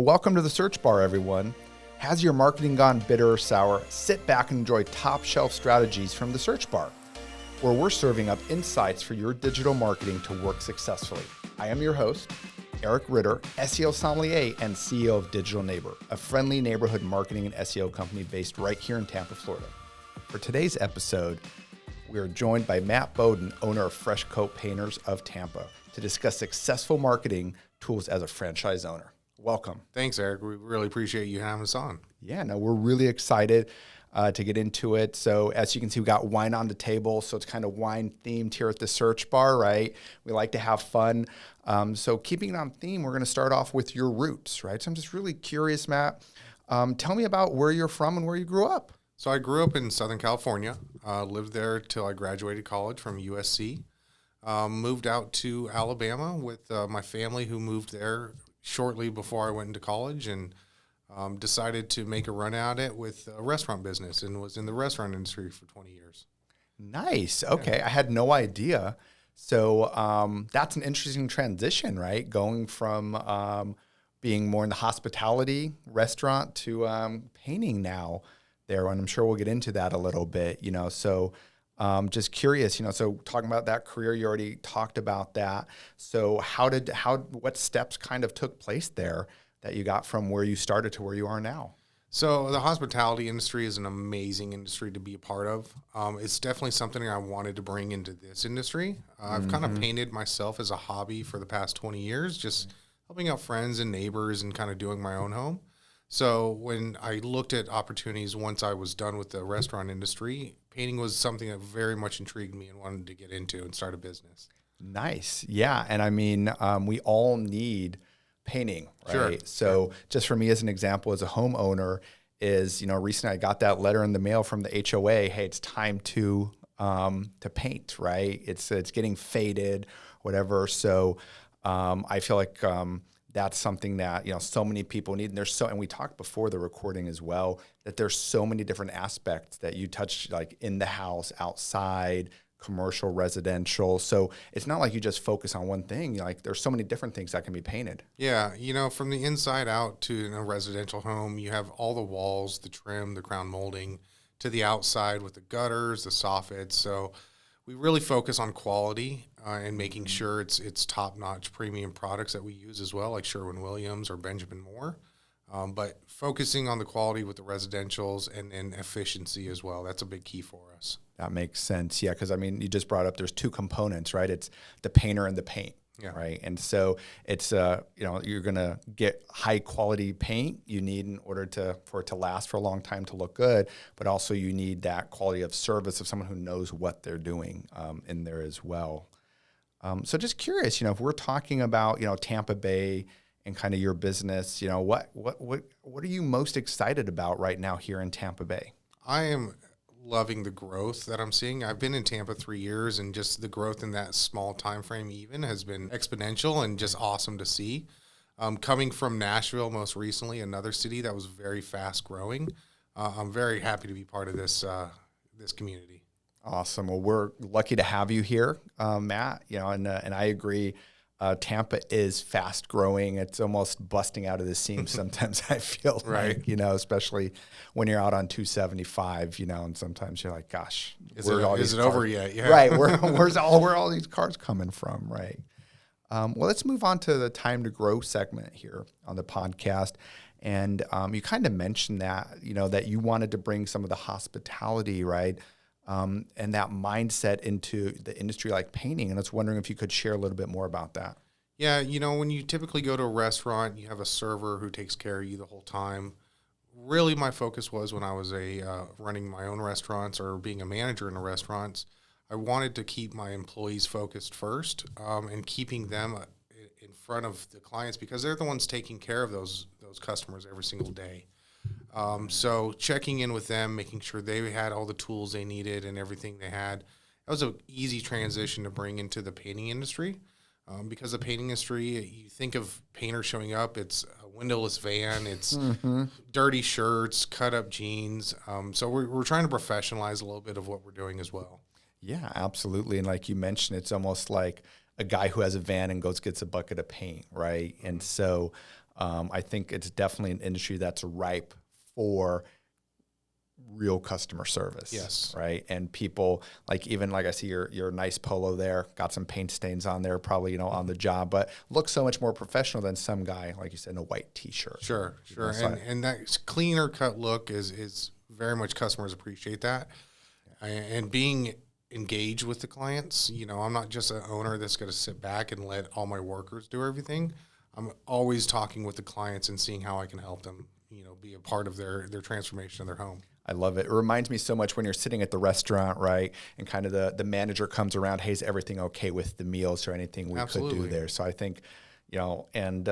Well, welcome to the Search Bar, everyone. Has your marketing gone bitter or sour? Sit back and enjoy top shelf strategies from the Search Bar, where we're serving up insights for your digital marketing to work successfully. I am your host, Eric Ritter, SEO sommelier and CEO of Digital Neighbor, a friendly neighborhood marketing and SEO company based right here in Tampa, Florida. For today's episode, we are joined by Matt Boden, owner of Fresh Coat Painters of Tampa, to discuss successful marketing tools as a franchise owner. Welcome. Thanks, Eric. We really appreciate you having us on. Yeah, no, we're really excited to get into it. So as you can see, we got wine on the table. So it's kind of wine themed here at the Search Bar, right? We like to have fun. So keeping it on theme, we're going to start off with your roots, right? So I'm just really curious, Matt. Tell me about where you're from and where you grew up. So I grew up in Southern California, lived there till I graduated college from USC. Moved out to Alabama with my family who moved there shortly before I went into college, and decided to make a run at it with a restaurant business, and was in the restaurant industry for 20 years. Nice. Okay. Yeah. I had no idea. So that's an interesting transition, right? Going from being more in the hospitality restaurant to painting now there. And I'm sure we'll get into that a little bit, so just curious, so talking about that career, you already talked about that. So what steps kind of took place there that you got from where you started to where you are now? So the hospitality industry is an amazing industry to be a part of. It's definitely something I wanted to bring into this industry. I've kind of painted myself as a hobby for the past 20 years, just helping out friends and neighbors and kind of doing my own home. So when I looked at opportunities once I was done with the restaurant industry, painting was something that very much intrigued me and wanted to get into and start a business. Nice. Yeah. And I mean, we all need painting, right? Sure. So just for me as an example, as a homeowner is, recently I got that letter in the mail from the HOA. Hey, it's time to paint, right? It's getting faded, whatever. So I feel like that's something that, so many people need. And we talked before the recording as well, that there's so many different aspects that you touch, like in the house, outside, commercial, residential. So it's not like you just focus on one thing. There's so many different things that can be painted. Yeah. From the inside out to in a residential home, you have all the walls, the trim, the crown molding, to the outside with the gutters, the soffits. So we really focus on quality and making sure it's top-notch premium products that we use as well, like Sherwin-Williams or Benjamin Moore. But focusing on the quality with the residentials and then efficiency as well. That's a big key for us. That makes sense. Yeah, because, you just brought up there's two components, right? It's the painter and the paint, right? And so it's, you're going to get high-quality paint you need in order for it to last for a long time to look good, but also you need that quality of service of someone who knows what they're doing in there as well. So just curious, if we're talking about, Tampa Bay and kind of your business, what are you most excited about right now here in Tampa Bay? I am loving the growth that I'm seeing. I've been in Tampa 3 years, and just the growth in that small time frame even has been exponential and just awesome to see. Coming from Nashville most recently, another city that was very fast growing, I'm very happy to be part of this community. Awesome. Well, we're lucky to have you here, Matt. And I agree. Tampa is fast growing. It's almost busting out of the seams sometimes, I feel right. Like, especially when you're out on 275, and sometimes you're like, gosh, is it over yet? Yeah. Right. Where all these cars coming from? Right. Well, let's move on to the time to grow segment here on the podcast. And you kind of mentioned that, that you wanted to bring some of the hospitality, right? And that mindset into the industry like painting. And I was wondering if you could share a little bit more about that. Yeah, when you typically go to a restaurant, you have a server who takes care of you the whole time. Really, my focus was when I was running my own restaurants or being a manager in the restaurants, I wanted to keep my employees focused first and keeping them in front of the clients because they're the ones taking care of those customers every single day. So checking in with them, making sure they had all the tools they needed and everything they had. That was an easy transition to bring into the painting industry because the painting industry, you think of painters showing up, it's a windowless van, it's dirty shirts, cut up jeans. So we're trying to professionalize a little bit of what we're doing as well. Yeah, absolutely. And like you mentioned, it's almost like a guy who has a van and gets a bucket of paint, right? And so I think it's definitely an industry that's ripe for real customer service. Yes. Right. And people even like I see your nice polo there, got some paint stains on there, probably, on the job, but looks so much more professional than some guy, like you said, in a white t-shirt. Sure. And that cleaner cut look is very much customers appreciate that. And being engaged with the clients, I'm not just an owner that's going to sit back and let all my workers do everything. I'm always talking with the clients and seeing how I can help them, be a part of their transformation of their home. I love it. It reminds me so much when you're sitting at the restaurant, right? And kind of the manager comes around, hey, is everything okay with the meals or anything we Absolutely. could do there? So I think, and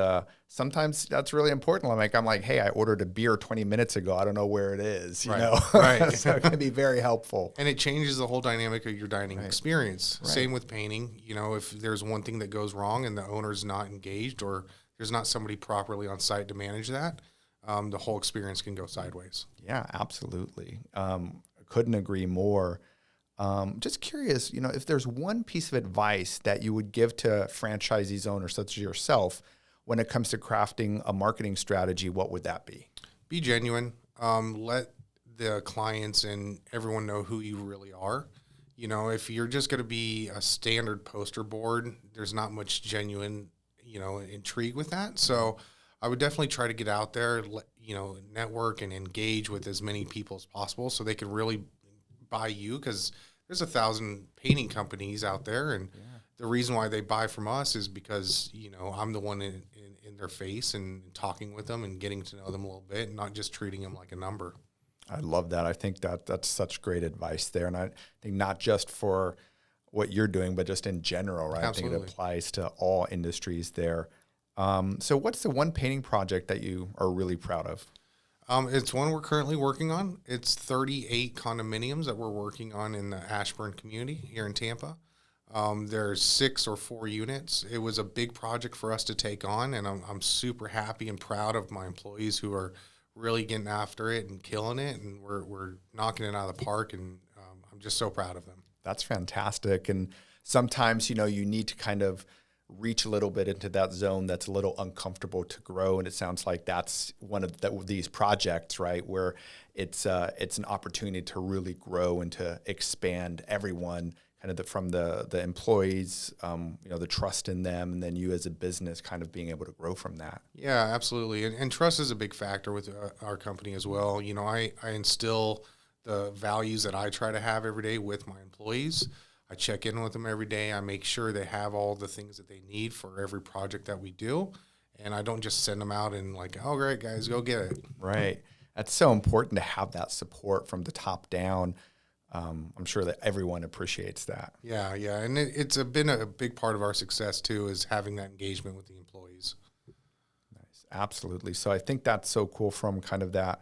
sometimes that's really important. I'm like, hey, I ordered a beer 20 minutes ago. I don't know where it is, Right. So it can be very helpful. And it changes the whole dynamic of your dining experience. Right. Same with painting. If there's one thing that goes wrong and the owner's not engaged or there's not somebody properly on site to manage that, the whole experience can go sideways. Yeah, absolutely. Couldn't agree more. Just curious, if there's one piece of advice that you would give to franchisees owners such as yourself when it comes to crafting a marketing strategy, what would that be? Be genuine. Let the clients and everyone know who you really are. If you're just going to be a standard poster board, there's not much genuine, intrigue with that. So I would definitely try to get out there, network and engage with as many people as possible so they can really buy you, because there's 1,000 painting companies out there. And the reason why they buy from us is because, I'm the one in their face and talking with them and getting to know them a little bit and not just treating them like a number. I love that. I think that's such great advice there. And I think not just for what you're doing, but just in general, right? Absolutely. I think it applies to all industries there. So what's the one painting project that you are really proud of? It's one we're currently working on. It's 38 condominiums that we're working on in the Ashburn community here in Tampa. There's 6 or 4 units. It was a big project for us to take on, and I'm super happy and proud of my employees who are really getting after it and killing it, and we're knocking it out of the park, and I'm just so proud of them. That's fantastic. And sometimes, you need to kind of reach a little bit into that zone that's a little uncomfortable to grow. And it sounds like that's one of these projects, right, where it's an opportunity to really grow and to expand everyone, kind of from the employees, the trust in them, and then you as a business kind of being able to grow from that. Yeah, absolutely. And trust is a big factor with our company as well. I instill the values that I try to have every day with my employees. I check in with them every day. I make sure they have all the things that they need for every project that we do. And I don't just send them out and oh, great, guys, go get it. Right. That's so important to have that support from the top down. I'm sure that everyone appreciates that. Yeah. And it's been a big part of our success, too, is having that engagement with the employees. Nice. Absolutely. So I think that's so cool from kind of that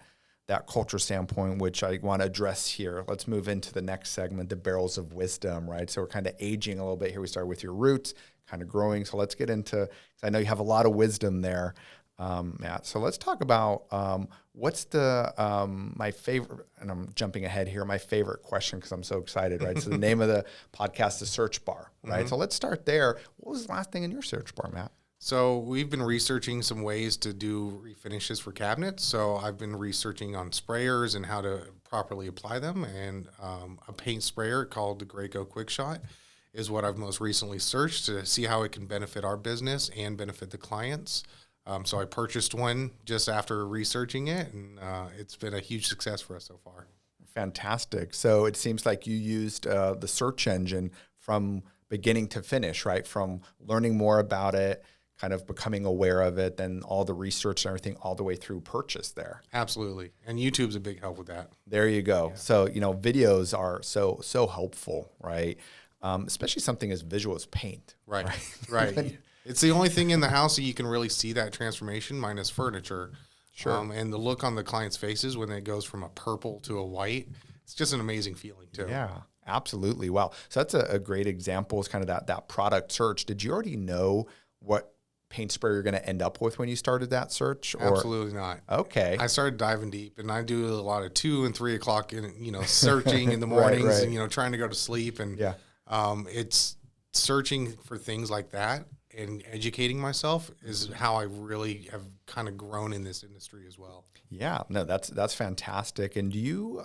culture standpoint, which I want to address here. Let's move into the next segment, the barrels of wisdom, right? So we're kind of aging a little bit here. We started with your roots, kind of growing. So let's get into, I know you have a lot of wisdom there, Matt. So let's talk about what's my favorite, and I'm jumping ahead here, my favorite question because I'm so excited, right? So the name of the podcast is Search Bar, right? Mm-hmm. So let's start there. What was the last thing in your search bar, Matt? So we've been researching some ways to do refinishes for cabinets. So I've been researching on sprayers and how to properly apply them. And a paint sprayer called the Graco Quick Shot is what I've most recently searched to see how it can benefit our business and benefit the clients. So I purchased one just after researching it, and it's been a huge success for us so far. Fantastic. So it seems like you used the search engine from beginning to finish, right? From learning more about it, kind of becoming aware of it, then all the research and everything all the way through purchase there. Absolutely. And YouTube's a big help with that. There you go. Yeah. So, videos are so helpful, right? Especially something as visual as paint. Right. It's the only thing in the house that you can really see that transformation minus furniture. Sure. And the look on the client's faces when it goes from a purple to a white, it's just an amazing feeling too. Yeah, absolutely. Wow. So that's a great example, is kind of that product search. Did you already know what paint spray you're going to end up with when you started that search? Or? Absolutely not. Okay. I started diving deep, and I do a lot of 2 and 3 o'clock, searching in the mornings, right. And trying to go to sleep, and it's searching for things like that and educating myself is how I really have kind of grown in this industry as well. Yeah, no, that's fantastic. And do you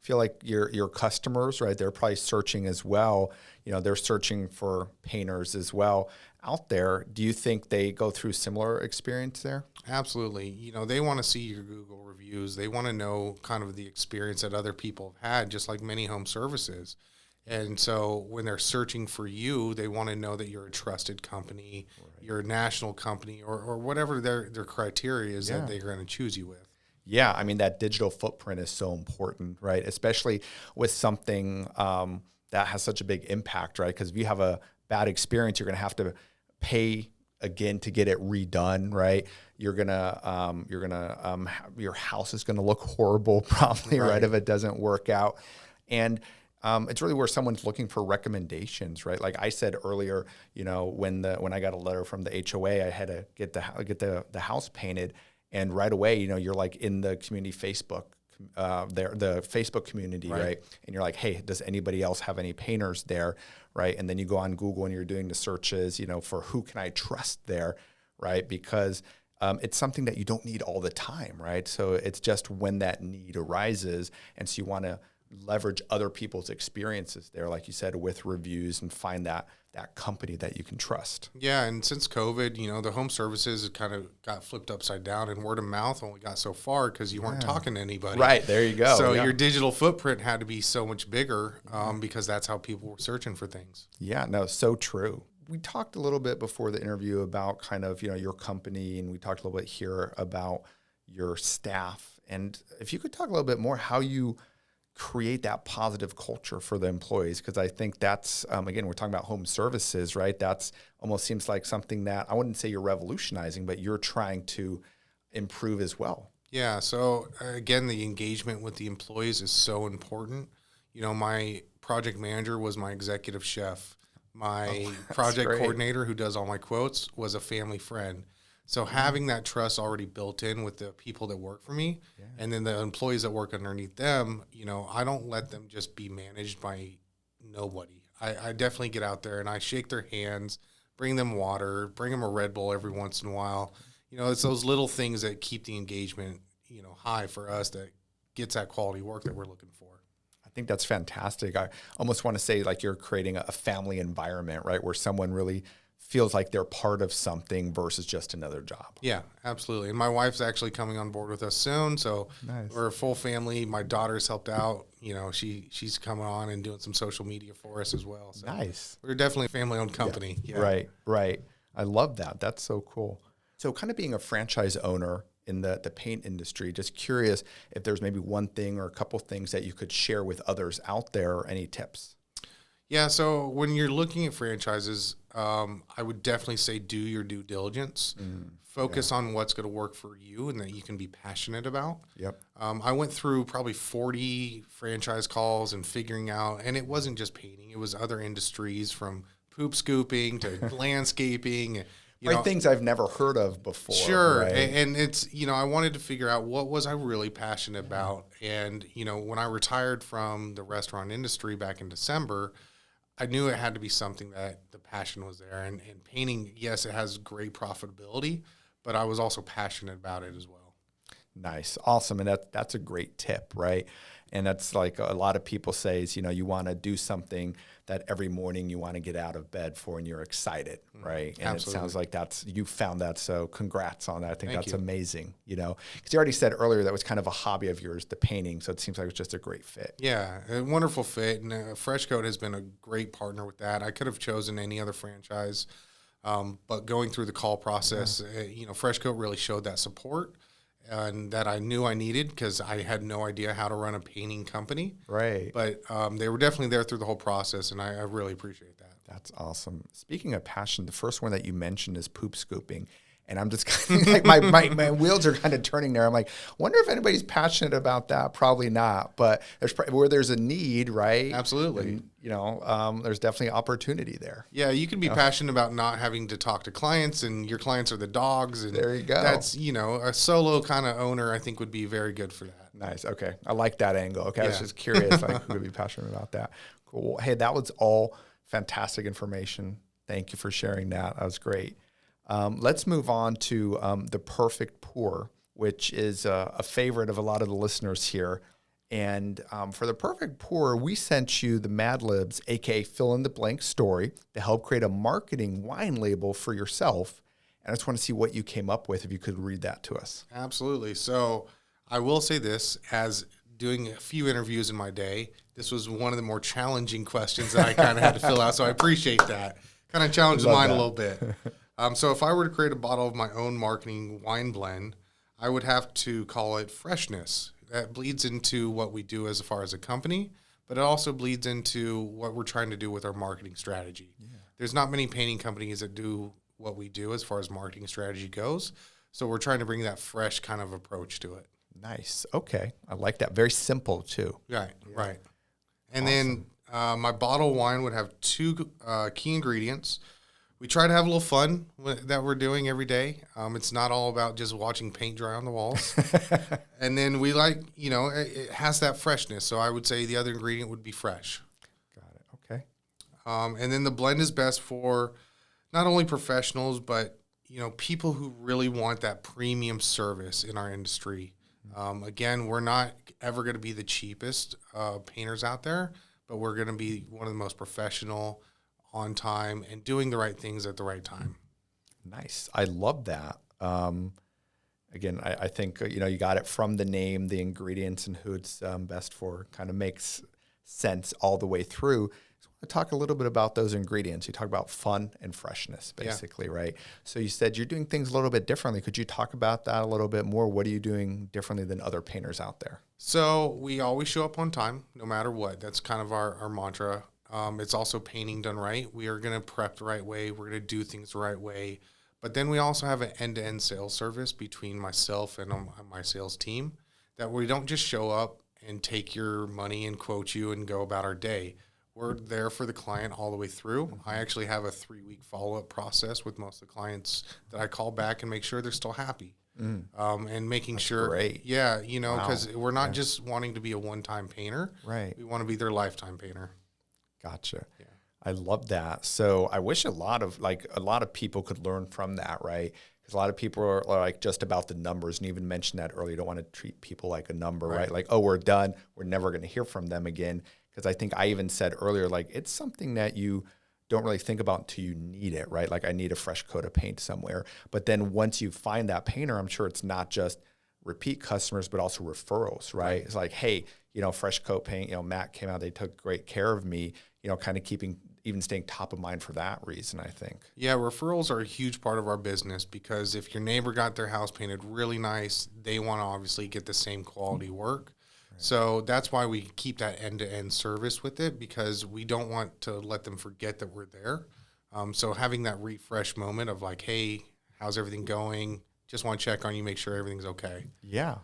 feel like your customers, right? They're probably searching as well. They're searching for painters as well out there. Do you think they go through similar experience there? Absolutely. They want to see your Google reviews. They want to know kind of the experience that other people have had, just like many home services. And so when they're searching for you, they want to know that you're a trusted company, you're a national company, or whatever their criteria is that they're going to choose you with. Yeah, I mean, that digital footprint is so important, right? Especially with something that has such a big impact, right? Because if you have a bad experience, you're going to have to pay again to get it redone, right? Your house is going to look horrible probably, right, if it doesn't work out. And it's really where someone's looking for recommendations, right? Like I said earlier, when I got a letter from the HOA, I had to get the house painted, and right away, you're like in the community Facebook, the Facebook community, right? And you're like, hey, does anybody else have any painters there, right? And then you go on Google and you're doing the searches, for who can I trust there, right? Because it's something that you don't need all the time, right? So it's just when that need arises, and so you want to leverage other people's experiences there, like you said, with reviews, and find that company that you can trust. Yeah, and since COVID, the home services kind of got flipped upside down, and word of mouth only got so far because you weren't talking to anybody. Right, there you go. So your digital footprint had to be so much bigger because that's how people were searching for things. Yeah, no, so true. We talked a little bit before the interview about kind of, your company, and we talked a little bit here about your staff. And if you could talk a little bit more how you create that positive culture for the employees, because I think that's, again, we're talking about home services, right? That's almost seems like something that I wouldn't say you're revolutionizing, but you're trying to improve as well. Yeah. So again, the engagement with the employees is so important. My project manager was my executive chef. My project coordinator, who does all my quotes, was a family friend. So having that trust already built in with the people that work for me, and then the employees that work underneath them, I don't let them just be managed by nobody. I definitely get out there and I shake their hands, bring them water, bring them a Red Bull every once in a while. It's those little things that keep the engagement, high for us, that gets that quality work that we're looking for. I think that's fantastic. I almost want to say like you're creating a family environment, right, where someone really feels like they're part of something versus just another job. Yeah, absolutely. And my wife's actually coming on board with us soon. So we're a full family. My daughter's helped out. She's coming on and doing some social media for us as well. So nice. We're definitely a family-owned company. Yeah. Right. I love that. That's so cool. So kind of being a franchise owner in the paint industry, just curious if there's maybe one thing or a couple things that you could share with others out there, or any tips. Yeah, so when you're looking at franchises, I would definitely say do your due diligence. Focus on what's going to work for you and that you can be passionate about. Yep. I went through probably 40 franchise calls and figuring out, and it wasn't just painting. It was other industries, from poop scooping to landscaping. Things I've never heard of before. Sure. Right? And it's, I wanted to figure out what was I really passionate about. And, when I retired from the restaurant industry back in December, I knew it had to be something that the passion was there. And painting, yes, it has great profitability, but I was also passionate about it as well. Nice. Awesome. And that's a great tip, right? And that's like a lot of people say is, you want to do something that every morning you want to get out of bed for and you're excited, right? And Absolutely. It sounds like you found that. So congrats on that. I think Thank that's you. amazing, because you already said earlier that was kind of a hobby of yours, the painting. So it seems like it's just a great fit. Yeah, a wonderful fit. And Fresh Coat has been a great partner with that. I could have chosen any other franchise, but going through the call process, Fresh Coat really showed that support. And that I knew I needed, because I had no idea how to run a painting company. Right. But they were definitely there through the whole process, and I really appreciate that. That's awesome. Speaking of passion, the first one that you mentioned is poop scooping. And I'm just kind of like, my wheels are kind of turning there. I'm like, wonder if anybody's passionate about that. Probably not. But where there's a need, right? Absolutely. And, there's definitely opportunity there. Yeah, you can be passionate about not having to talk to clients, and your clients are the dogs. And there you go. That's, a solo kind of owner, I think, would be very good for that. Nice. Okay. I like that angle. Okay. I was just curious, like, who would be passionate about that. Cool. Hey, that was all fantastic information. Thank you for sharing that. That was great. Let's move on to the perfect pour, which is a favorite of a lot of the listeners here. And for the perfect pour, we sent you the Mad Libs, aka fill in the blank story, to help create a marketing wine label for yourself. And I just want to see what you came up with, if you could read that to us. Absolutely. So I will say this, as doing a few interviews in my day, this was one of the more challenging questions that I kind of had to fill out. So I appreciate that. Kind of challenged mine a little bit. So if I were to create a bottle of my own marketing wine blend, I would have to call it Freshness. That bleeds into what we do as far as a company, but it also bleeds into what we're trying to do with our marketing strategy. Yeah. There's not many painting companies that do what we do as far as marketing strategy goes. So we're trying to bring that fresh kind of approach to it. Nice. Okay. I like that. Very simple too. Right, right. And then my bottle of wine would have two key ingredients. We try to have a little fun that we're doing every day. It's not all about just watching paint dry on the walls. And then we like, it has that freshness. So I would say the other ingredient would be fresh. Got it. Okay. And then the blend is best for not only professionals, but, people who really want that premium service in our industry. Again, we're not ever going to be the cheapest painters out there, but we're going to be one of the most professional, on time, and doing the right things at the right time. Nice. I love that. Again, I think, you got it from the name, the ingredients, and who it's best for. Kind of makes sense all the way through. So I want to talk a little bit about those ingredients. You talk about fun and freshness, basically, right? So you said you're doing things a little bit differently. Could you talk about that a little bit more? What are you doing differently than other painters out there? So we always show up on time, no matter what. That's kind of our mantra. It's also painting done right. We are going to prep the right way. We're going to do things the right way. But then we also have an end-to-end sales service between myself and my sales team, that we don't just show up and take your money and quote you and go about our day. We're there for the client all the way through. I actually have a 3-week follow-up process with most of the clients that I call back and make sure they're still happy. And making sure, great. Yeah, because we're not just wanting to be a one-time painter. Right. We want to be their lifetime painter. Gotcha. Yeah. I love that. So I wish a lot of people could learn from that, right? Because a lot of people are like just about the numbers, and you even mentioned that earlier. You don't want to treat people like a number, right? Like, oh, we're done. We're never going to hear from them again. Because I think I even said earlier, like, it's something that you don't really think about until you need it, right? Like, I need a fresh coat of paint somewhere. But then once you find that painter, I'm sure it's not just repeat customers, but also referrals, right? It's like, hey, fresh coat paint, Matt came out, they took great care of me, kind of even staying top of mind for that reason, I think. Yeah, referrals are a huge part of our business, because if your neighbor got their house painted really nice, they want to obviously get the same quality work. Right. So that's why we keep that end-to-end service with it, because we don't want to let them forget that we're there. So having that refresh moment of like, hey, how's everything going? Just want to check on you, make sure everything's okay. Yeah,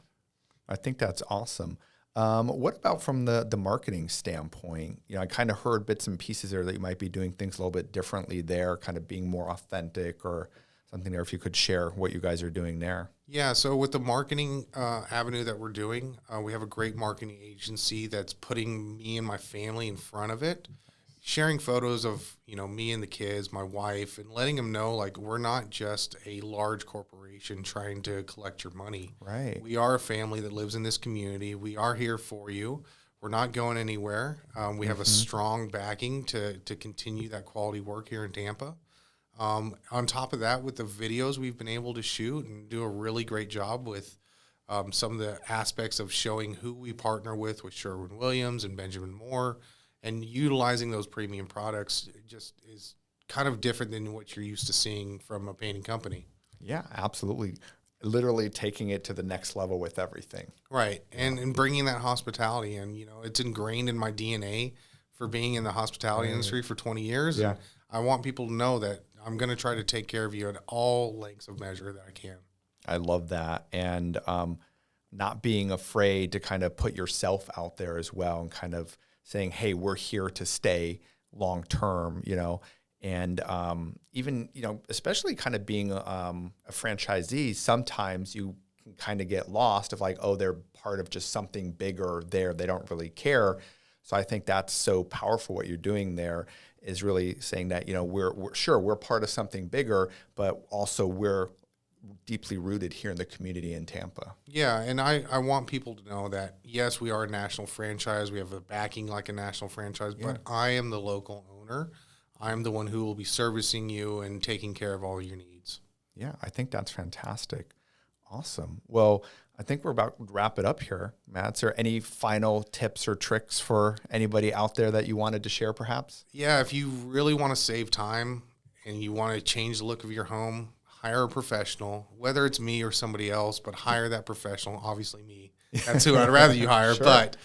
I think that's awesome. What about from the marketing standpoint? I kind of heard bits and pieces there that you might be doing things a little bit differently there, kind of being more authentic or something there. If you could share what you guys are doing there. Yeah, so with the marketing avenue that we're doing, we have a great marketing agency that's putting me and my family in front of it, sharing photos of, me and the kids, my wife, and letting them know, like, we're not just a large corporation trying to collect your money. Right. We are a family that lives in this community. We are here for you. We're not going anywhere. We have a strong backing to continue that quality work here in Tampa. On top of that, with the videos we've been able to shoot and do a really great job with some of the aspects of showing who we partner with Sherwin-Williams and Benjamin Moore, and utilizing those premium products just is kind of different than what you're used to seeing from a painting company. Yeah, absolutely. Literally taking it to the next level with everything. Right. And bringing that hospitality in, it's ingrained in my DNA for being in the hospitality industry for 20 years. Yeah. And I want people to know that I'm going to try to take care of you at all lengths of measure that I can. I love that. And not being afraid to kind of put yourself out there as well, and kind of saying, hey, we're here to stay long term, and even, especially kind of being a franchisee, sometimes you can kind of get lost of like, oh, they're part of just something bigger there. They don't really care. So I think that's so powerful what you're doing there. is really saying that, we're sure we're part of something bigger, but also we're deeply rooted here in the community in Tampa. Yeah, and I want people to know that, yes, we are a national franchise. We have a backing like a national franchise, but I am the local owner. I'm the one who will be servicing you and taking care of all your needs. Yeah, I think that's fantastic. Awesome. Well, I think we're about to wrap it up here. Matt, is there any final tips or tricks for anybody out there that you wanted to share perhaps? Yeah, if you really want to save time and you want to change the look of your home, hire a professional, whether it's me or somebody else, but hire that professional. Obviously me. That's who I'd rather you hire. Sure. But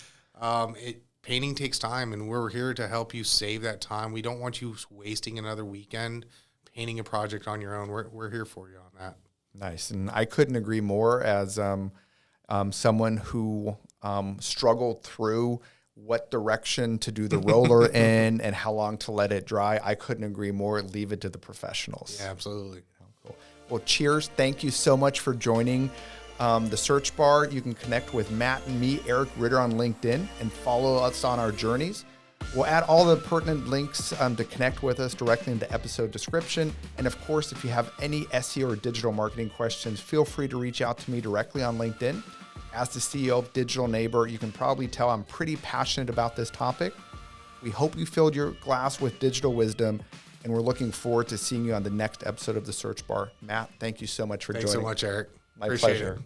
painting takes time, and we're here to help you save that time. We don't want you wasting another weekend painting a project on your own. We're here for you on that. Nice. And I couldn't agree more as someone who struggled through what direction to do the roller in and how long to let it dry. I couldn't agree more. Leave it to the professionals. Yeah, absolutely. Cool. Well, cheers. Thank you so much for joining the Search Bar. You can connect with Matt and me, Eric Ritter, on LinkedIn and follow us on our journeys. We'll add all the pertinent links to connect with us directly in the episode description. And of course, if you have any SEO or digital marketing questions, feel free to reach out to me directly on LinkedIn. As the CEO of Digital Neighbor, you can probably tell I'm pretty passionate about this topic. We hope you filled your glass with digital wisdom, and we're looking forward to seeing you on the next episode of the Search Bar. Matt, thank you so much for joining. Thanks so much, Eric. My Appreciate pleasure. it.